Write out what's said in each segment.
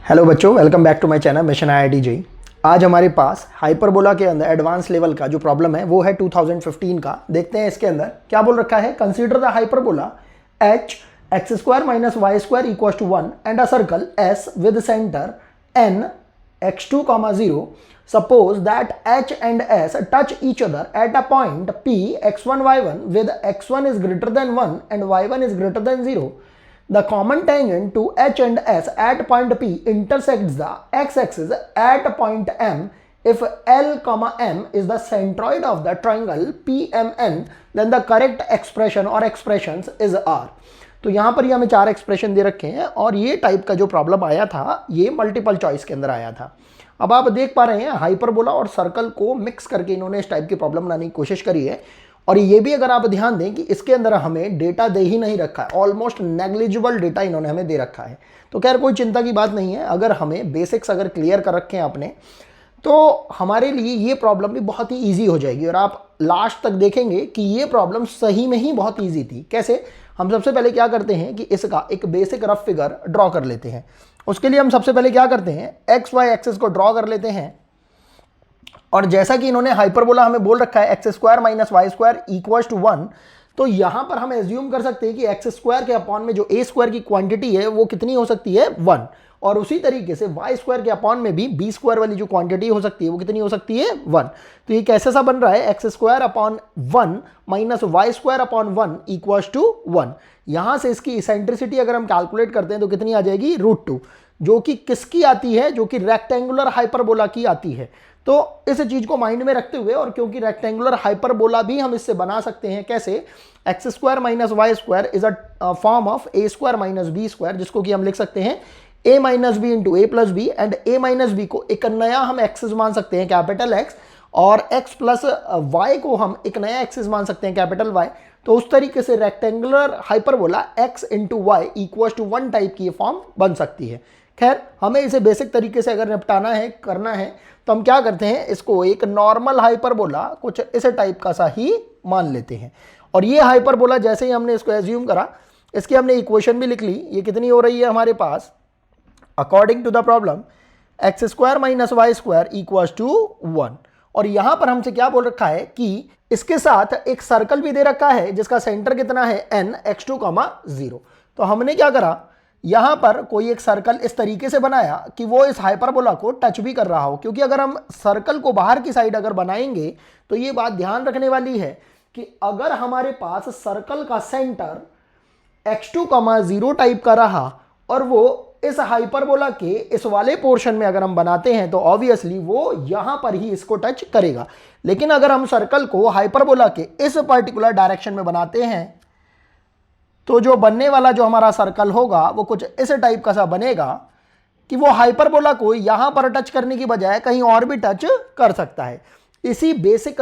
Hello बच्चों, welcome back to my channel mission IIT JEE. आज हमारे पास हाइपरबोला के अंदर एडवांस लेवल का जो प्रॉब्लम है वो है 2015 का। देखते हैं इसके अंदर क्या बोल रखा है। Consider the hyperbola h x square minus y square equals to 1 and a circle s with centre n x2, 0. Suppose that h and s touch each other at a point p x1 y1 with x1 is greater than 1 and y1 is greater than 0. The common tangent to h and s at point P intersects the x-axis at point M if L, M is the centroid of the triangle PMN, then the correct expression or expressions is R. तो यहाँ पर ये हमें चार expression दे रखे हैं और ये टाइप का जो प्रॉब्लम आया था ये मल्टीपल चॉइस के अंदर आया था। अब आप देख पा रहे हैं हाइपरबोला और सर्कल को मिक्स करके इन्होंने इस टाइप की प्रॉब्लम बनाने की कोशिश करी है। और ये भी अगर आप ध्यान दें कि इसके अंदर हमें डेटा दे ही नहीं रखा है, ऑलमोस्ट नेग्लिजिबल डेटा इन्होंने हमें दे रखा है। तो खैर कोई चिंता की बात नहीं है, अगर हमें बेसिक्स अगर क्लियर कर रखे हैं आपने तो हमारे लिए ये प्रॉब्लम भी बहुत ही ईजी हो जाएगी। और आप लास्ट तक देखेंगे कि ये प्रॉब्लम सही में ही बहुत ईजी थी। कैसे? हम सबसे पहले क्या करते हैं कि इसका एक बेसिक रफ फिगर ड्रॉ कर लेते हैं। उसके लिए हम सबसे पहले क्या करते हैं, एक्स वाई एक्सिस को ड्रॉ कर लेते हैं। और जैसा कि इन्होंने हाइपरबोला हमें बोल रखा है x square minus y square equals to 1, तो यहां पर हम एज्यूम कर सकते हैं कि एक्स स्क्वायर के अपॉन में जो ए स्क्वायर की क्वांटिटी है वो कितनी हो सकती है, 1। और उसी तरीके से वाई स्क्वायर के अपॉन में भी बी स्क्वायर वाली जो क्वांटिटी हो सकती है वो कितनी हो सकती है, 1। तो ये कैसे सा बन रहा है, x square upon 1 minus y square upon 1 equals to 1। यहां से इसकी इसेंट्रिसिटी अगर हम कैलकुलेट करते हैं तो कितनी आ जाएगी, √2, जो कि किसकी आती है, जो कि रेक्टेंगुलर हाइपरबोला की आती है। तो इस चीज को माइंड में रखते हुए, और क्योंकि रेक्टेंगुलर हाइपरबोला भी हम इससे बना सकते हैं कैसे, x square minus y square is a form of a square minus b square, जिसको कि हम लिख सकते हैं a minus b into a plus b. And a minus b को एक नया हम एक्सिस मान सकते हैं कैपिटल एक्स, और x प्लस वाई को हम एक नया एक्सिस मान सकते हैं कैपिटल वाई। तो उस तरीके से rectangular hyperbola x into y equal to 1 type की फॉर्म बन सकती है। खैर हमें इसे बेसिक तरीके से अगर निपटाना है, करना है, तो हम क्या करते हैं, इसको एक नॉर्मल हाइपरबोला कुछ इस टाइप का सा ही मान लेते हैं। और ये हाइपरबोला जैसे ही हमने इसको एज्यूम करा, इसकी हमने इक्वेशन भी लिख ली। ये कितनी हो रही है हमारे पास, according to the problem x square minus y square equal to 1। और यहां पर हमसे क्या बोल रखा है कि इसके साथ एक सर्कल भी दे रखा है जिसका सेंटर कितना है, n x2, 0। तो हमने क्या करा, यहां पर कोई एक सर्कल इस तरीके से बनाया कि वो इस हाइपरबोला को टच भी कर रहा हो। क्योंकि अगर हम सर्कल को बाहर की साइड अगर बनाएंगे तो ये बात ध्यान रखने वाली है कि अगर हमारे पास सर्कल का सेंटर x2, 0 टाइप का रहा और वो इस हाइपरबोला के इस वाले पोर्शन में अगर हम बनाते हैं तो ऑब्वियसली वो यहां पर ही इसको टच करेगा। लेकिन अगर हम सर्कल को हाइपरबोला के इस पर्टिकुलर डायरेक्शन में बनाते हैं तो जो बनने वाला जो हमारा सर्कल होगा वो कुछ इस टाइप का सा बनेगा कि वो हाइपरबोला को यहां पर टच करने की बजाय कहीं और भी टच कर सकता है। इसी बेसिक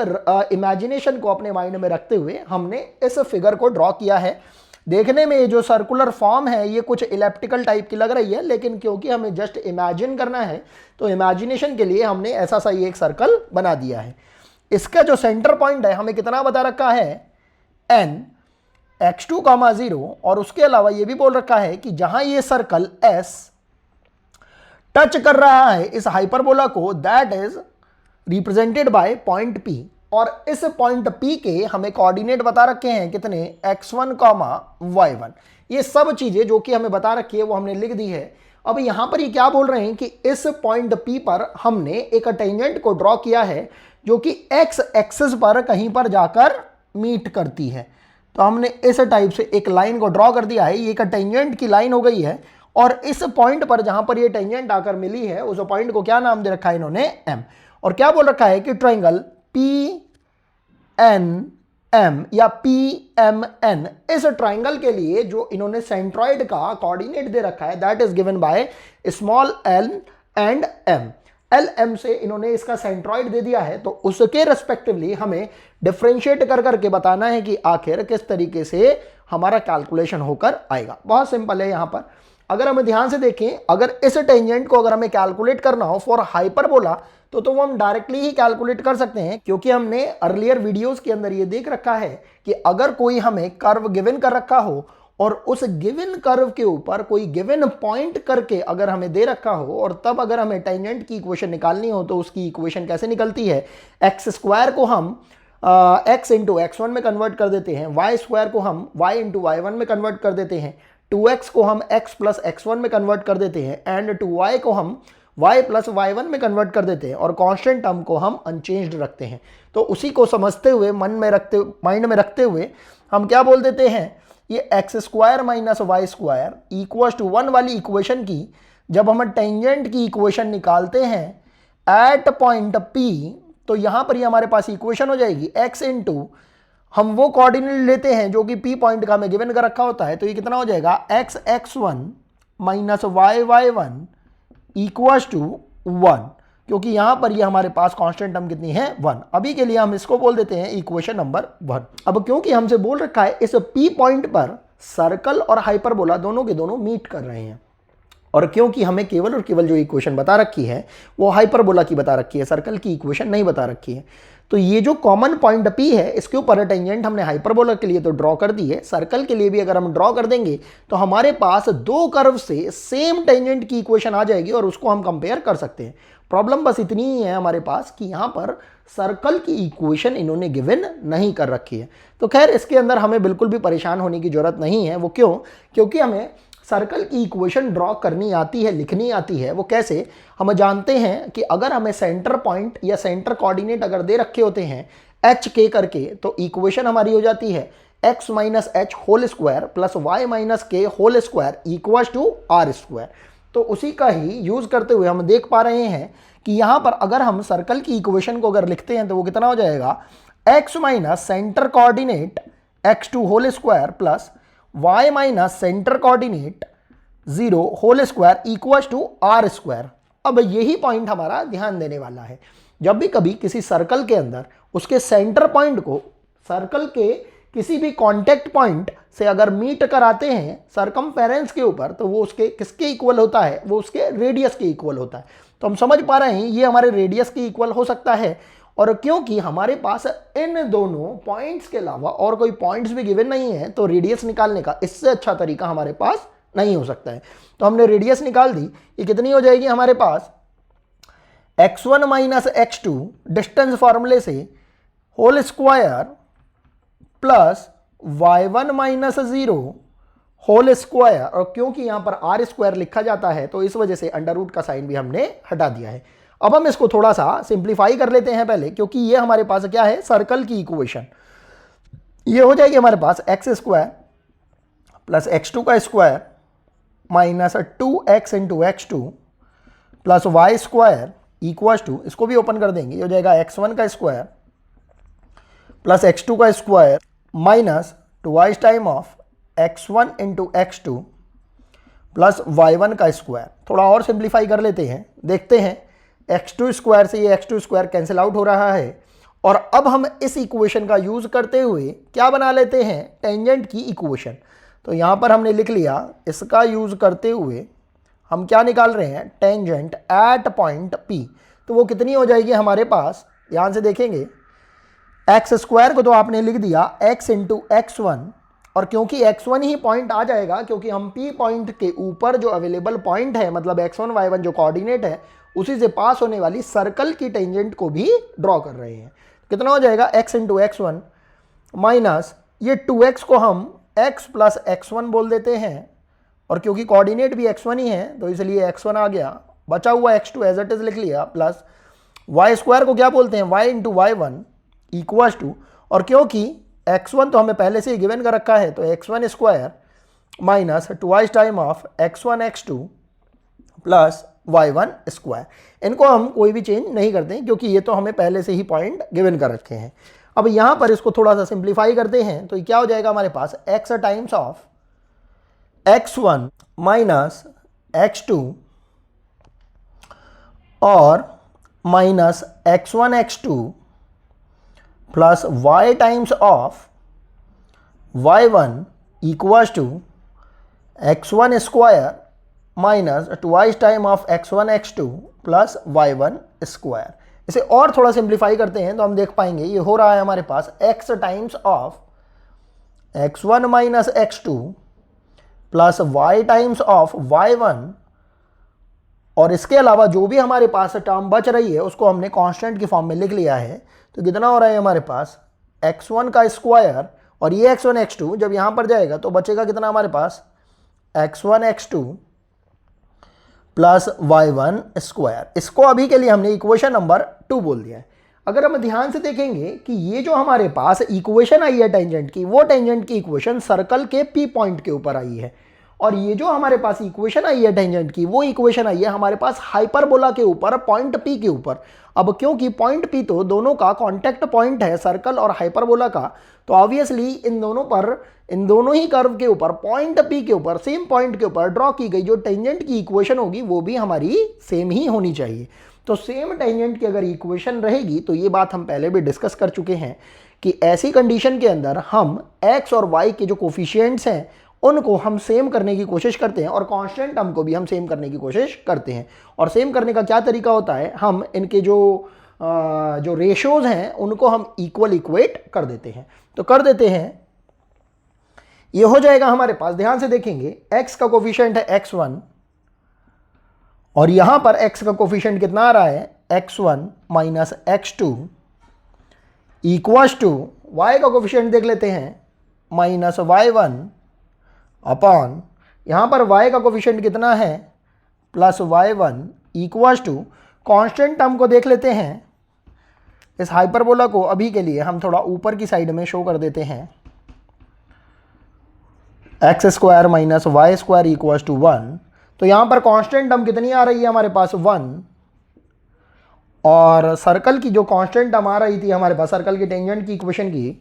इमेजिनेशन को अपने माइंड में रखते हुए हमने इस फिगर को ड्रॉ किया है। देखने में ये जो सर्कुलर फॉर्म है ये कुछ इलेप्टिकल टाइप की लग रही है, लेकिन क्योंकि हमें जस्ट इमेजिन करना है तो इमेजिनेशन के लिए हमने ऐसा सा ये एक सर्कल बना दिया है। इसका जो सेंटर पॉइंट है हमें कितना बता रखा है, n x2, 0। और उसके अलावा ये भी बोल रखा है कि जहां ये सर्कल s टच कर रहा है इस हाइपरबोला को, that is represented by point P। और इस पॉइंट P के हमें कोऑर्डिनेट बता रखे हैं कितने, x1, y1। ये सब चीजें जो कि हमें बता रखी है वो हमने लिख दी है। अब यहां पर ये क्या बोल रहे हैं कि इस पॉइंट P पर हमने एक टेंजेंट को ड्रॉ किया है जो कि x एक्सिस पर कहीं पर जाकर मीट करती है। तो हमने इस टाइप से एक लाइन को ड्रॉ कर दिया है, ये एक टेंजेंट की लाइन हो गई है। और इस पॉइंट पर जहां पर ये टेंजेंट आकर मिली है उस पॉइंट को क्या नाम दे रखा है इन्होंने, M। और क्या बोल रखा है कि ट्राइंगल PNM या PMN, इस ट्राइंगल के लिए जो इन्होंने सेंट्रॉइड का कोऑर्डिनेट दे रखा है that is given by small l and m। LM से इन्होंने इसका सेंट्रॉइड दे दिया है, तो उसके रेस्पेक्टिवली हमें डिफरेंशिएट कर करके बताना है कि आखिर किस तरीके से हमारा कैलकुलेशन होकर आएगा। बहुत सिंपल है। यहां पर अगर हमें ध्यान से देखें, अगर इस टेंजेंट को अगर हमें कैलकुलेट करना हो फॉर हाइपरबोला तो वो हम डायरेक्टली ही कैलकुलेट कर सकते हैं, क्योंकि हमने अर्लियर वीडियोस के अंदर ये देख रखा है कि अगर कोई हमें कर्व गिवन कर रखा हो और उस गिवन कर्व के ऊपर कोई गिवन पॉइंट करके अगर हमें दे रखा हो और तब अगर हमें टेंजेंट की इक्वेशन निकालनी हो तो उसकी इक्वेशन कैसे निकलती है, एक्स स्क्वायर को हम एक्स इंटू एक्स वन में कन्वर्ट कर देते हैं, वाई स्क्वायर को हम वाई इंटू वाई वन में कन्वर्ट कर देते हैं, 2x को हम x प्लस एक्स वन में कन्वर्ट कर देते हैं एंड 2y को हम y प्लस वाई वन में कन्वर्ट कर देते हैं और कांस्टेंट टर्म को हम अनचेंज्ड रखते हैं। तो उसी को समझते हुए माइंड में रखते हुए हम क्या बोल देते हैं, ये x square minus y square equals to 1 वाली इक्वेशन की जब हम टेंजेंट की इक्वेशन निकालते हैं एट पॉइंट P, तो यहां पर ये हमारे पास इक्वेशन हो जाएगी x इंटू हम वो कोऑर्डिनेट लेते हैं जो कि P पॉइंट का हमें गिवन कर रखा होता है, तो ये कितना हो जाएगा x x1 minus y y one equals to 1, क्योंकि यहां पर ये हमारे पास कांस्टेंट टर्म कितनी है 1। अभी के लिए हम इसको बोल देते हैं इक्वेशन नंबर 1। अब क्योंकि हमसे बोल रखा है इस P पॉइंट पर सर्कल और हाइपरबोला दोनों के दोनों मीट कर रहे हैं और क्योंकि हमें केवल और केवल जो इक्वेशन बता रखी है वो हाइपरबोला की बता रखी है, सर्कल की इक्वेशन नहीं बता रखी है, तो ये जो कॉमन पॉइंट P है इसके ऊपर टेंजेंट हमने हाइपरबोला के लिए तो ड्रॉ कर दी है, सर्कल के लिए भी अगर हम ड्रॉ कर देंगे तो हमारे पास दो कर्व से सेम टेंजेंट की इक्वेशन आ जाएगी और उसको हम कंपेयर कर सकते हैं। प्रॉब्लम बस इतनी ही है हमारे पास कि यहाँ पर सर्कल की इक्वेशन इन्होंने गिवन नहीं कर रखी है। तो खैर इसके अंदर हमें बिल्कुल भी परेशान होने की जरूरत नहीं है। वो क्यों? क्योंकि हमें सर्कल की इक्वेशन ड्रॉ करनी आती है, लिखनी आती है। वो कैसे? हम जानते हैं कि अगर हमें सेंटर पॉइंट या सेंटर कोऑर्डिनेट अगर दे रखे होते हैं एच के करके, तो इक्वेशन हमारी हो जाती है x minus h whole square plus y minus k whole square equal to r square. तो उसी का ही यूज करते हुए हम देख पा रहे हैं कि यहां पर अगर हम सर्कल की इक्वेशन को अगर लिखते हैं तो वो कितना हो जाएगा, x minus centre coordinate x2 whole square plus y minus centre coordinate 0 whole square equal to r square. अब यही पॉइंट हमारा ध्यान देने वाला है। जब भी कभी किसी सर्कल के अंदर उसके सेंटर पॉइंट को सर्कल के किसी भी कांटेक्ट पॉइंट से अगर मीट कराते हैं सरकमफेरेंस के ऊपर, तो वो उसके किसके इक्वल होता है? वो उसके रेडियस के इक्वल होता है। तो हम समझ पा रहे हैं ये हमारे रेडियस के इक्वल हो सकता है, और क्योंकि हमारे पास इन दोनों पॉइंट्स के अलावा और कोई पॉइंट्स भी गिवन नहीं है, तो रेडियस निकालने का इससे अच्छा तरीका हमारे पास नहीं हो सकता है। तो हमने रेडियस निकाल दी। ये कितनी हो जाएगी हमारे पास, x1 माइनस x2 डिस्टेंस फॉर्मूले से whole square plus y1 minus 0 whole square, और क्योंकि यहां पर आर स्क्वायर लिखा जाता है तो इस वजह से अंडर रूट का साइन भी हमने हटा दिया है। अब हम इसको थोड़ा सा सिंप्लीफाई कर लेते हैं पहले, क्योंकि ये हमारे पास क्या है, सर्कल की इक्वेशन। ये हो जाएगी हमारे पास एक्स स्क्वायर प्लस x2 का square minus 2x into x2 plus y square equal to, इसको भी ओपन कर देंगे, ये हो जाएगा x1 का स्क्वायर प्लस x2 का square minus twice time of x1 into x2 plus y1 का स्क्वायर। थोड़ा और सिंप्लीफाई कर लेते हैं, देखते हैं x2 स्क्वायर से ये x2 स्क्वायर कैंसिल आउट हो रहा है, और अब हम इस इक्वेशन का यूज करते हुए क्या बना लेते हैं, टेंजेंट की इक्वेशन। तो यहां पर हमने लिख लिया, इसका यूज करते हुए हम क्या निकाल रहे हैं, टेंजेंट एट पॉइंट P। तो वो कितनी हो जाएगी हमारे पास, ध्यान से देखेंगे, एक्स स्क्वायर को तो आपने लिख दिया x इंटू x1, और क्योंकि x1 ही पॉइंट आ जाएगा, क्योंकि हम P पॉइंट के ऊपर जो अवेलेबल पॉइंट है, मतलब x1 y1 जो कोऑर्डिनेट है, उसी से पास होने वाली सर्कल की टेंजेंट को भी ड्रॉ कर रहे हैं। कितना हो जाएगा, x इंटू x1 माइनस ये 2x को हम x प्लस x1 बोल देते हैं, और क्योंकि कोऑर्डिनेट भी x1 ही है तो इसलिए x1 आ गया, बचा हुआ x2 एज इट इज लिख लिया, प्लस y स्क्वायर को क्या बोलते हैं, y into y1 equals to, और क्योंकि x1 तो हमें पहले से ही गिवन कर रखा है तो x1 square minus twice time of x1 x2 plus y1 square. इनको हम कोई भी चेंज नहीं करते हैं क्योंकि ये तो हमें पहले से ही पॉइंट गिवन कर रखे हैं। अब यहाँ पर इसको थोड़ा सा सिंप्लीफाई करते हैं, तो ये क्या हो जाएगा हमारे पास, x times of x1 minus x2 और minus x1 x2 plus y times of y1 equals to x1 square minus twice time of x1 x2 plus y1 square. इसे और थोड़ा सिंप्लीफाई करते हैं तो हम देख पाएंगे ये हो रहा है हमारे पास x times of x1 minus x2 plus y times of y1, और इसके अलावा जो भी हमारे पास टर्म बच रही है उसको हमने कांस्टेंट की फॉर्म में लिख लिया है। तो कितना हो रहा है हमारे पास x1 का स्क्वायर, और ये x1 x2 जब यहां पर जाएगा तो बचेगा कितना हमारे पास x1 x2 plus y1 square. इसको अभी के लिए हमने इक्वेशन नंबर 2 बोल दिया है। अगर हम ध्यान से देखेंगे कि ये जो हमारे पास इक्वेशन आई है टेंजेंट की, वो टेंजेंट की इक्वेशन सर्कल के पी पॉइंट के ऊपर आई है, और ये जो हमारे पास इक्वेशन आई है टेंजेंट की, वो इक्वेशन आई है हमारे पास हाइपरबोला के ऊपर, पॉइंट पी के ऊपर। अब क्योंकि पॉइंट पी तो दोनों का कांटेक्ट पॉइंट है, सर्कल और हाइपरबोला का, तो ऑब्वियसली इन दोनों ही कर्व के ऊपर, पॉइंट पी के ऊपर, सेम पॉइंट के ऊपर ड्रॉ की गई जो टेंजेंट की इक्वेशन होगी वो भी हमारी सेम ही होनी चाहिए। तो सेम टेंजेंट की अगर इक्वेशन रहेगी, तो ये बात हम पहले भी डिस्कस कर चुके हैं कि ऐसी कंडीशन के अंदर हम x और y के जो कोफिशिएंट्स हैं उनको हम सेम करने की कोशिश करते हैं, और कांस्टेंट टर्म को भी हम सेम करने की कोशिश करते हैं। और सेम करने का क्या तरीका होता है, हम इनके जो रेशियोज हैं उनको हम इक्वेट कर देते हैं। तो कर देते हैं, ये हो जाएगा हमारे पास, ध्यान से देखेंगे x का कोफिशिएंट है x1, और यहां पर x का कोफिशिएंट कितना आ रहा है x1 minus x2 equals to y का कोफिशिएंट देख लेते हैं माइनस y1 अपॉन, यहां पर y का कोफिशिएंट कितना है plus y1 equals to, constant term को देख लेते हैं, इस हाइपरबोला को अभी के लिए हम थोड़ा ऊपर की साइड में शो कर देते हैं, x square minus y square equals to 1। तो यहां पर कांस्टेंट टर्म कितनी आ रही है हमारे पास 1, और सर्कल की जो कांस्टेंट टर्म आ रही थी हमारे पास सर्कल की टेंजेंट की इक्वेशन की,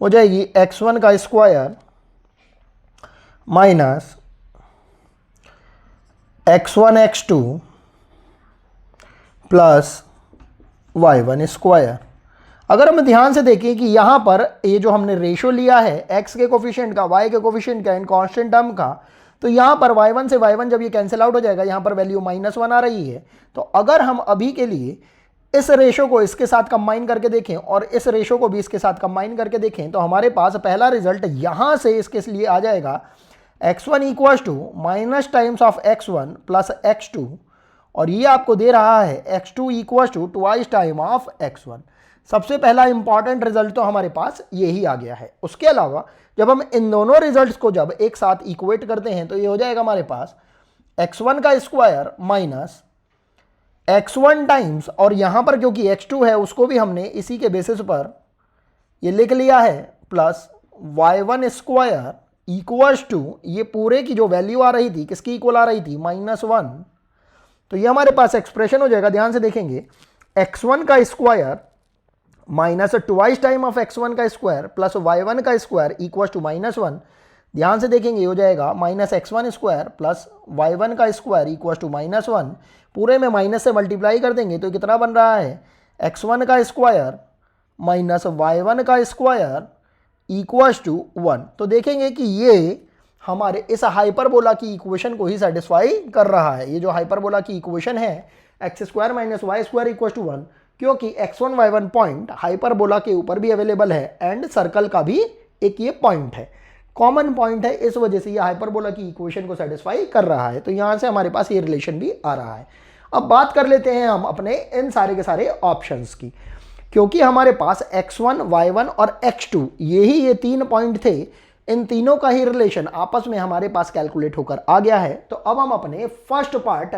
हो जाएगी x1 का square minus x1 x2 plus y1 square. अगर हम ध्यान से देखें कि यहाँ पर ये जो हमने रेशो लिया है x के कोफिशिएंट का, y के कोफिशिएंट का एंड कांस्टेंट टर्म का, तो यहाँ पर y1 से y1 जब ये कैंसिल आउट हो जाएगा, यहाँ पर वैल्यू -1 आ रही है। तो अगर हम अभी के लिए इस रेशो को इसके साथ कंबाइन करके देखें और इस रेशो को भी इसके साथ कंबाइन करके देखें, तो हमारे पास पहला रिजल्ट यहाँ से इसके लिए आ जाएगा x1 equals to minus times of x1 plus x2, और ये आपको दे रहा है x2 equals to twice time of x1। सबसे पहला इंपॉर्टेंट रिजल्ट तो हमारे पास यही आ गया है। उसके अलावा जब हम इन दोनों रिजल्ट्स को जब एक साथ इक्वेट करते हैं, तो ये हो जाएगा हमारे पास x1 का स्क्वायर माइनस x1 टाइम्स, और यहां पर क्योंकि x2 है उसको भी हमने इसी के बेसिस पर ये लिख लिया है, plus y1 square equals to, ये पूरे की जो वैल्यू आ रही थी किसकी इक्वल आ रही थी -1। तो ये हमारे पास एक्सप्रेशन हो जाएगा, ध्यान से देखेंगे, x1 का square minus twice time of x1 का स्क्वायर प्लस y1 का स्क्वायर इक्वल टू -1। ध्यान से देखेंगे हो जाएगा minus x1 square plus y1 का स्क्वायर इक्वल टू -1। पूरे में माइनस से मल्टीप्लाई कर देंगे तो कितना बन रहा है x1 का स्क्वायर माइनस y1 का स्क्वायर इक्वल टू 1। तो देखेंगे कि ये हमारे इस हाइपरबोला की इक्वेशन को ही सेटिस्फाई कर रहा है। ये जो हाइपरबोला की इक्वेशन है x square minus y square equal to 1, क्योंकि x1 y1 पॉइंट हाइपरबोला के ऊपर भी अवेलेबल है एंड सर्कल का भी एक ये पॉइंट है, कॉमन पॉइंट है, इस वजह से ये हाइपरबोला की इक्वेशन को सेटिस्फाई कर रहा है। तो यहां से हमारे पास ये रिलेशन भी आ रहा है। अब बात कर लेते हैं हम अपने इन सारे के सारे ऑप्शंस की, क्योंकि हमारे पास x1 y1 और x2 ये 3 पॉइंट थे, इन तीनों का ही रिलेशन आपस में हमारे पास कैलकुलेट होकर आ गया है। तो अब हम अपने फर्स्ट पार्ट,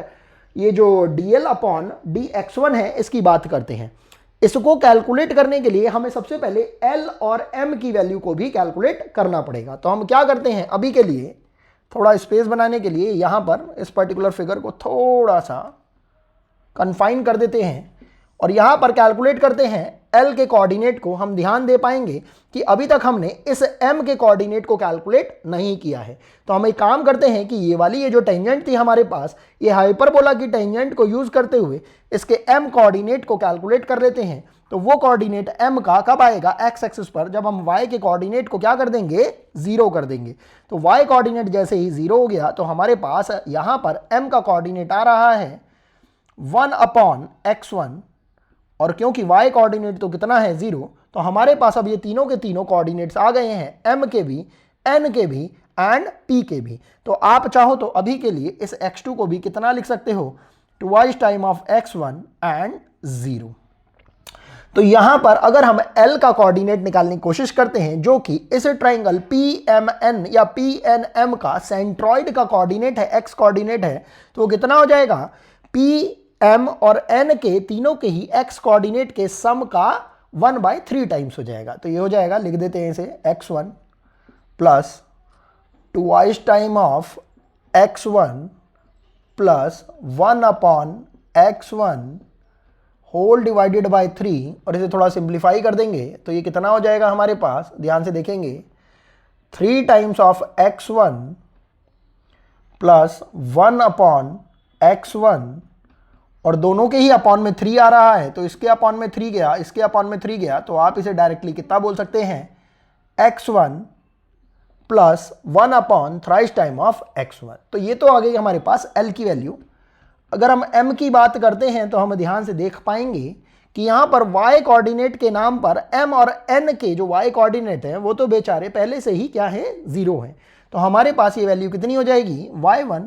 ये जो dl अपॉन dx1 है, इसकी बात करते हैं। इसको कैलकुलेट करने के लिए हमें सबसे पहले l और m की वैल्यू को भी कैलकुलेट करना पड़ेगा। तो हम क्या करते हैं, अभी के लिए थोड़ा स्पेस बनाने के लिए यहां पर इस पर्टिकुलर फिगर को थोड़ा सा कन्फाइन कर देते हैं और यहां पर कैलकुलेट करते हैं L के कोऑर्डिनेट को। हम ध्यान दे पाएंगे कि अभी तक हमने इस M के कोऑर्डिनेट को कैलकुलेट नहीं किया है। तो हम एक काम करते हैं कि ये जो टेंजेंट थी हमारे पास, ये हाइपरबोला की टेंजेंट को यूज करते हुए इसके M कोऑर्डिनेट को कैलकुलेट कर लेते हैं। तो वो कोऑर्डिनेट M का कब आएगा, एक्स एक्सिस पर, जब हम Y के कोऑर्डिनेट को क्या कर देंगे, 0 कर देंगे। तो Y कोऑर्डिनेट जैसे ही 0 हो गया तो हमारे पास यहां पर M का कोऑर्डिनेट आ रहा है 1 अपॉन x1, और क्योंकि y कोऑर्डिनेट तो कितना है 0, तो हमारे पास अब ये तीनों के तीनों कोऑर्डिनेट्स आ गए हैं, m के भी, n के भी एंड पी के भी। तो आप चाहो तो अभी के लिए इस x2 को भी कितना लिख सकते हो, twice time of x1 and 0। तो यहां पर अगर हम L का कोऑर्डिनेट निकालने की कोशिश करते हैं जो कि इस ट्राइंगल PMN या PNM का सेंट्रॉइड का कोऑर्डिनेट है, x कोऑर्डिनेट है, तो वो कितना हो जाएगा, PM और N के तीनों के ही x कोऑर्डिनेट के सम का 1/3 टाइम्स हो जाएगा। तो ये हो जाएगा, लिख देते हैं इसे, x1 plus twice time of x1 plus 1/x1 whole divided by 3, और इसे थोड़ा सिंप्लीफाई कर देंगे तो ये कितना हो जाएगा हमारे पास, ध्यान से देखेंगे, 3 times of x1 plus 1/x1, और दोनों के ही अपॉन में 3 आ रहा है, तो इसके अपॉन में 3 गया, इसके अपॉन में 3 गया, तो आप इसे डायरेक्टली कितना बोल सकते हैं, x1 plus 1/थ्राइस time of x1। तो ये तो आ गई हमारे पास L की वैल्यू। अगर हम m की बात करते हैं तो हम ध्यान से देख पाएंगे कि यहाँ पर y कोऑर्डिनेट के नाम पर m और n के जो y कोऑर्डिनेट हैं वो तो बेचारे पहले से ही क्या है, 0 हैं। तो हमारे पास ये वैल्यू कितनी हो जाएगी, y1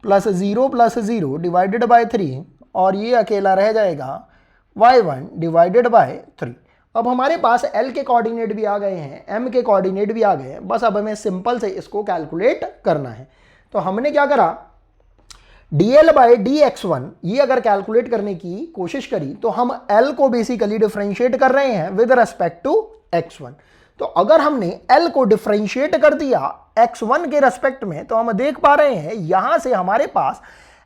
plus 0 plus 0 divided by 3, और ये अकेला रह जाएगा y1 डिवाइडेड बाय 3। अब हमारे पास L के कोऑर्डिनेट भी आ गए हैं, M के कोऑर्डिनेट भी आ गए हैं, बस अब हमें सिंपल से इसको कैलकुलेट करना है। तो हमने क्या करा, dl बाई dx1 ये अगर कैलकुलेट करने की कोशिश करी तो हम L को बेसिकली डिफरेंशिएट कर रहे हैं विद रेस्पेक्ट टू x1। तो अगर हमने L को डिफरेंशिएट कर दिया x1 के रेस्पेक्ट में, तो हम देख पा रहे हैं यहां से हमारे पास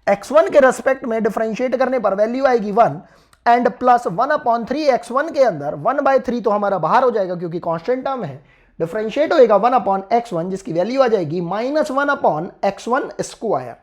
x1 के रेस्पेक्ट में डिफरेंशिएट करने पर वैल्यू आएगी 1 एंड प्लस 1/3 x1 के अंदर 1/3 तो हमारा बाहर हो जाएगा क्योंकि कांस्टेंट टर्म है, डिफरेंशिएट होएगा 1/x1 जिसकी वैल्यू आ जाएगी -1/x1 स्क्वायर।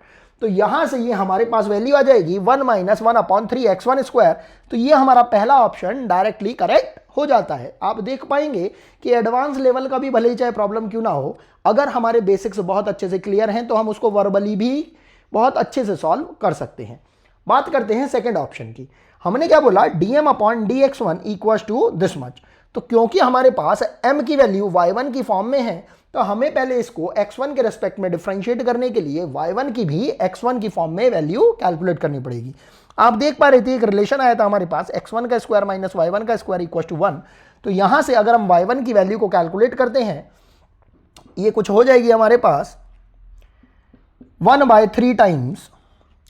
तो यहां से ये हमारे पास वैल्यू आ जाएगी 1 - 1/3 x1 स्क्वायर। तो ये हमारा पहला ऑप्शन डायरेक्टली करेक्ट हो जाता है। आप देख पाएंगे कि एडवांस लेवल का भी भले ही चाहे प्रॉब्लम क्यों ना हो, अगर हमारे बेसिक्स बहुत अच्छे से क्लियर हैं तो हम उसको वर्बली भी बहुत अच्छे से सॉल्व कर सकते हैं। बात करते हैं सेकेंड ऑप्शन की। हमने क्या बोला, dm/dx1 equals to this much. तो क्योंकि हमारे पास m की वैल्यू y1 की फॉर्म में है, तो हमें पहले इसको x1 के रेस्पेक्ट में डिफरेंशिएट करने के लिए y1 की भी x1 की फॉर्म में वैल्यू कैलकुलेट करनी पड़ेगी। आप देख पा रहे थे एक रिलेशन आया था हमारे पास, x1 का स्क्वायर माइनस y1 का स्क्वायर इक्वल टू 1। तो यहां से अगर हम y1 की वैल्यू को कैलकुलेट करते हैं, ये कुछ हो जाएगी हमारे पास 1/3 टाइम्स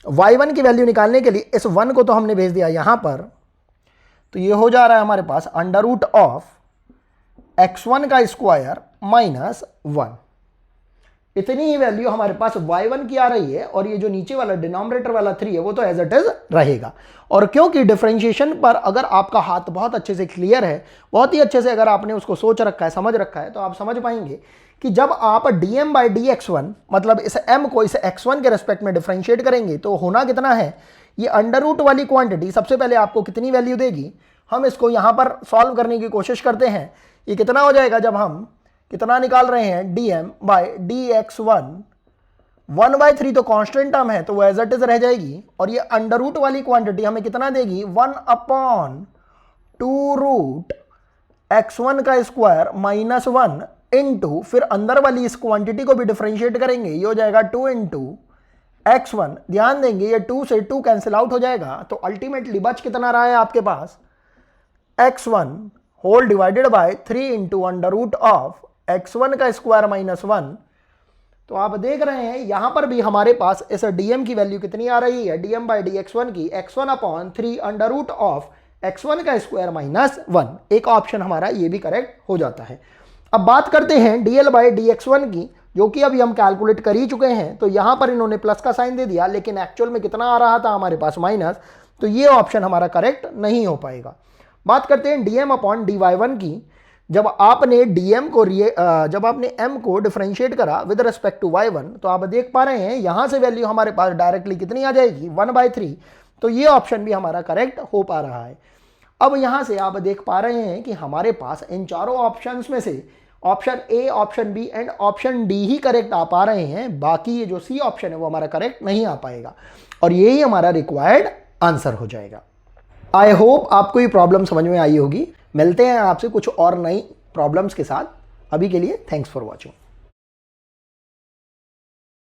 y1 की वैल्यू निकालने के लिए इस 1 को तो हमने भेज दिया यहां पर, तो ये हो जा रहा है हमारे पास अंडर रूट ऑफ x1 का स्क्वायर माइनस 1। इतनी ही वैल्यू हमारे पास y1 की आ रही है, और ये जो नीचे वाला डिनोमिनेटर वाला 3 है वो तो एज इट इज रहेगा। और क्योंकि डिफरेंशिएशन पर अगर आपका हाथ बहुत अच्छे से क्लियर है, बहुत ही अच्छे से अगर आपने उसको सोच रखा है, समझ रखा है, तो आप समझ पाएंगे कि जब आप dm/dx1 मतलब इस m को इस x1 के रेस्पेक्ट में डिफरेंशिएट करेंगे तो होना कितना है, ये अंडर रूट वाली क्वांटिटी सबसे पहले आपको कितनी वैल्यू देगी। हम इसको यहां पर सॉल्व करने की कोशिश करते हैं। ये कितना हो जाएगा, जब हम कितना निकाल रहे हैं, dm/dx1 1/3 तो कांस्टेंट टर्म है तो वो एज इट इज रह जाएगी, और ये अंडर रूट वाली क्वांटिटी हमें कितना देगी, 1/2 रूट x1 का स्क्वायर माइनस 1 इंटू, फिर अंदर वाली इस क्वांटिटी को भी डिफरेंशिएट करेंगे, ये हो जाएगा 2 इंटू x1। ध्यान देंगे ये 2 से 2 कैंसिल आउट हो जाएगा, तो अल्टीमेटली बच कितना रहा है आपके पास, x1 whole divided by 3 into under root of x1 का स्क्वायर माइनस 1। तो आप देख रहे हैं यहां पर भी हमारे पास इस dm की वैल्यू कितनी आ रही है, dm/dx1 की x1/3 under root of x1 का स्क्वायर माइनस 1। एक ऑप्शन हमारा ये भी करेक्ट हो जाता है। अब बात करते हैं dl/dx1 की, जो कि अभी हम कैलकुलेट कर ही चुके हैं। तो यहां पर इन्होंने प्लस का साइन दे दिया, लेकिन एक्चुअल में कितना आ रहा था हमारे पास, माइनस। तो ये ऑप्शन हमारा करेक्ट नहीं हो पाएगा। बात करते हैं dm/dy1 की। जब आपने m को डिफरेंशिएट करा विद रिस्पेक्ट टू y1, तो आप देख पा रहे हैं यहां से वैल्यू हमारे पास डायरेक्टली कितनी आ जाएगी, 1/3। तो ये ऑप्शन भी हमारा करेक्ट हो पा रहा है। अब यहां से आप देख पा रहे हैं कि हमारे पास इन चारों ऑप्शंस में से option a, option b and option d ही करेक्ट आ पा रहे हैं। बाकी ये जो सी ऑप्शन है वो हमारा करेक्ट नहीं आ पाएगा, और यही हमारा रिक्वायर्ड आंसर हो जाएगा। आई होप आपको ये प्रॉब्लम समझ में आई होगी। मिलते हैं आपसे कुछ और नई प्रॉब्लम्स के साथ। अभी के लिए थैंक्स फॉर वॉचिंग।